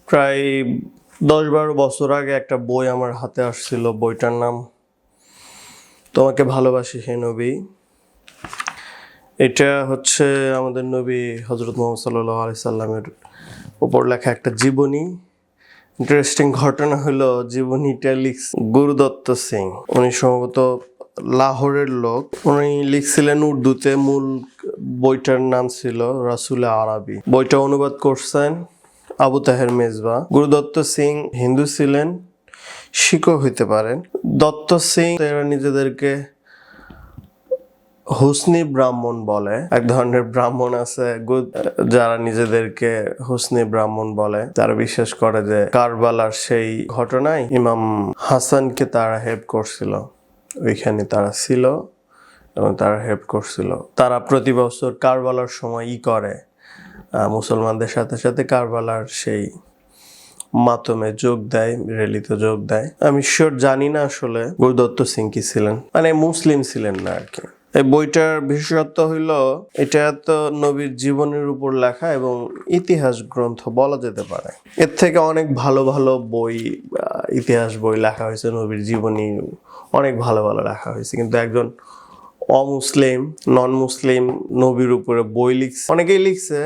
প্রায় 10-12 বছর আগে একটা বই আমার হাতে আসছিল। বইটার নাম তোমাকে ভালোবাসি হে নবী। এটা হচ্ছে আমাদের নবী হযরত মুহাম্মদ সাল্লাল্লাহু আলাইহি সাল্লামের উপর লেখা একটা জীবনী। ইন্টারেস্টিং ঘটনা হলো জীবনীটা গুরুদত্ত সিং। উনি সম্ভবত লাহোরের লোক। উনি লিখছিলেন উর্দুতে। মূল বইটার নাম ছিল রাসূলে আরবি। বইটা অনুবাদ করছেন আবু তাহের মেজবা। গুরুদত্ত সিং হিন্দু ছিলেন, শিখও হইতে পারেন। দত্ত সিং এরা নিজেদেরকে হুসনি ব্রাহ্মণ বলে। এক ধরনের ব্রাহ্মণ আছে যারা নিজেদেরকে হুসনি ব্রাহ্মণ বলে। তারা বিশ্বাস করে যে কারবালার সেই ঘটনায় ইমাম হাসানকে তারা হেল্প করছিল, ওইখানে তারা ছিল এবং তারা হেল্প করছিল। তারা প্রতি বছর কারবালার সময় করে মুসলমানদের সাথে সাথে কারবালার সেই মাতমে যোগ দেয়, রেলিতে যোগ দেয়। আমি শিওর জানি না আসলে গুরুদত্ত সিং কি ছিলেন, মানে মুসলিম ছিলেন না আর কি। এই বইটার বিশেষত্ব হইল এটা তো নবীর জীবনের উপর লেখা এবং ইতিহাস গ্রন্থ বলা যেতে পারে। এর থেকে অনেক ভালো ভালো বই, ইতিহাস বই লেখা হয়েছে, নবীর জীবনী অনেক ভালো ভালো লেখা হয়েছে, কিন্তু একজন অমুসলিম নন মুসলিম নবীর উপরে বই লিখছে। অনেকেই লিখছে,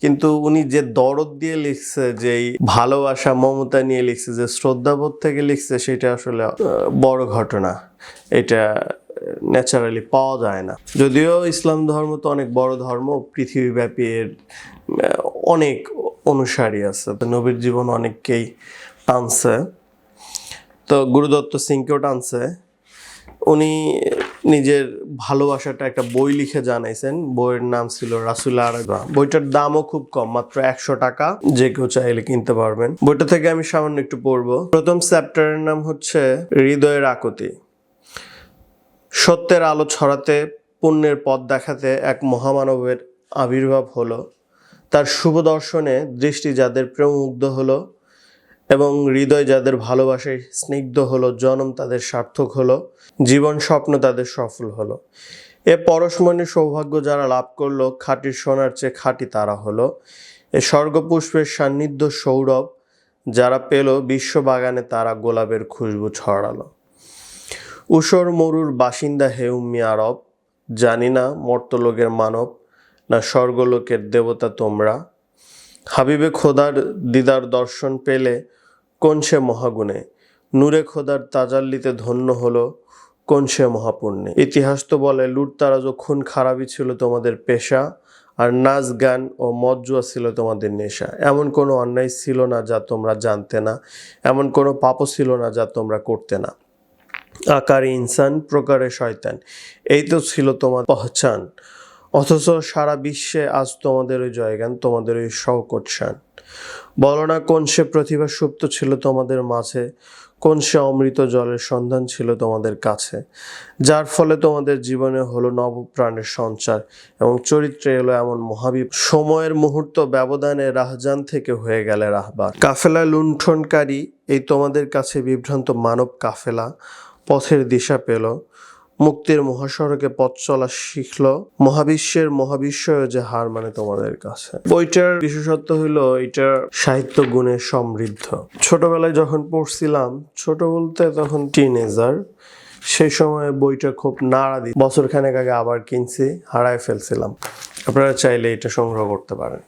কিন্তু উনি যে দরদ দিয়ে লিখছে, যেই ভালোবাসা মমতা নিয়ে লিখছে, যে শ্রদ্ধাবোধ থেকে লিখছে, সেটা আসলে বড় ঘটনা। এটা ন্যাচারালি পাওয়া যায় না। যদিও ইসলাম ধর্ম তো অনেক বড় ধর্ম, পৃথিবীব্যাপী এর অনেক অনুসারী আছে, নবীর জীবন অনেককেই টানছে, তো গুরুদত্ত সিংকেও টানছে। উনি নিজের ভালোবাসাটা একটা বই লিখে জানাইছেন। বইয়ের নাম ছিল রাসূলে আরবি। বইটার দামও খুব কম, মাত্র 100 টাকা। যে কেউ চাইলে কিনতে পারবেন। বইটা থেকে আমি সামান্য একটু পড়বো। প্রথম চ্যাপ্টারের নাম হচ্ছে হৃদয়ের আকুতি। সত্যের আলো ছড়াতে, পুণ্যের পথ দেখাতে এক মহামানবের আবির্ভাব হলো। তার শুভ দর্শনে দৃষ্টি যাদের প্রেমমুগ্ধ হলো এবং হৃদয় যাদের ভালোবাসায় স্নিগ্ধ হলো, জনম তাদের সার্থক হলো, জীবন স্বপ্ন তাদের সফল হলো। এ পরশমণির সৌভাগ্য যারা লাভ করলো, খাঁটির সোনার চেয়ে খাঁটি তারা হলো। এ স্বর্গপুষ্পের সান্নিধ্য সৌরভ যারা পেল, বিশ্ববাগানে তারা গোলাপের খুশবু ছড়ালো। ঊষর মরুর বাসিন্দা হে উম্মি আরব, জানি না মর্তলোকের মানব না স্বর্গলোকের দেবতা তোমরা। হাবিবে খোদার দিদার দর্শন পেলে কোন সে মহাগুণে, নূরে খোদার তাজাল্লিতে ধন্য হলো কোন সে মহাপুণ্যে। ইতিহাস তো বলে লুটতারাজ ও খুন খারাপই ছিল তোমাদের পেশা, আর নাচ গান ও মদ জুয়া ছিল তোমাদের নেশা। এমন কোনো অন্যায় ছিল না যা তোমরা জানতে না, এমন কোনো পাপও ছিল না যা তোমরা করতে না। আকারে ইনসান, প্রকারে শয়তান, এই তো ছিল তোমার পহচান। অথচ সারা বিশ্বে আজ তোমাদের ওই জয়গান, তোমাদের ওই শওকত শান। বলো না কোন সে প্রতিভা সুপ্ত ছিল তোমাদের মাঝে, কোন সে অমৃত জলের সন্ধান ছিল তোমাদের কাছে, যার ফলে তোমাদের জীবনে হলো নবপ্রাণের সঞ্চার এবং চরিত্রে এলো এমন মহাবিপ। সময়ের মুহূর্ত ব্যবধানে রাহজান থেকে হয়ে গেলে রাহবার। কাফেলা লুণ্ঠনকারী এই তোমাদের কাছে বিভ্রান্ত মানব কাফেলা পথের দিশা পেল, মুক্তির মহাসড়কে পথ চলা শিখলো, মহাবিশ্বের মহাবিশ্বয় যে হার মানে তোমাদের কাছে। বইটার বিশেষত্ব হলো এটার সাহিত্য গুণে সমৃদ্ধ। ছোটবেলায় যখন পড়ছিলাম, ছোট বলতে তখন টিনেজার, সেই সময় বইটা খুব নাড়া দিই। বছরখানেক আগে আবার কিনছি, হারায় ফেলছিলাম। আপনারা চাইলে এটা সংগ্রহ করতে পারেন।